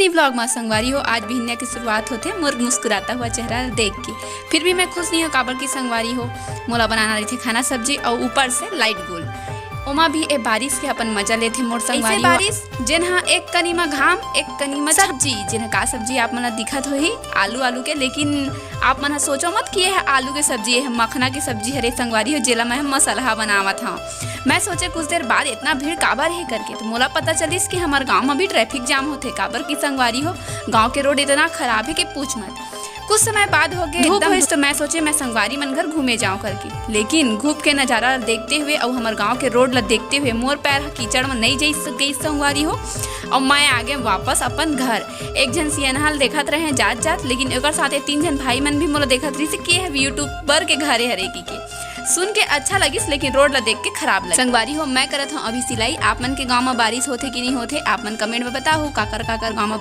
Vlog में संगवारी हो। आज महीने की शुरुआत होते मोर मुस्कुराता हुआ चेहरा देख के। फिर भी मैं खुश नहीं हूँ काबर की संगवारी हो मोला बनाना रही थी खाना सब्जी और ऊपर से लाइट गोल ओमा भी ए बारिश के अपन मजा लेथे मोर संगवारी हो। बारिश जेन हा एक कनी में घाम एक कनी में सब्जी जेन का सब्जी आप मन दिखत होही आलू के, लेकिन आप मन सोचो मत कि यह आलू के सब्जी है मखना की सब्जी हरे संगवारी हो जेला मैं मसाला बनावत हूँ। मैं सोचे कुछ देर बाद इतना भीड़ काबर है करके तो मोला पता चलिस कि हमारे गांव में भी ट्रैफिक जाम होते काबर की संगवारी हो गांव के रोड इतना खराब है कि पूछ मत। कुछ समय बाद हो गए एकदम तो मैं सोचे मैं संगवारी मन घर घूमे जाऊं करके, लेकिन घूप के नजारा देखते हुए और हमारे गांव के रोड ला देखते हुए मोर पैर कीचड़ में नहीं गई संगवारी हो और मैं आगे वापस अपन घर। एक जन सियनहाल देखत रहे जात लेकिन एक साथ 3 जन भाई मन भी मोला देखत रही कि है यूट्यूबर के घरे हरेकी के सुन के अच्छा लगिस, लेकिन रोड ला देख के खराब लगे। संगवारी हो मैं करत हूँ अभी सिलाई। आप मन के गाँव में बारिश होते कि नहीं होते आप मन कमेंट में बताओ काकर गाँव में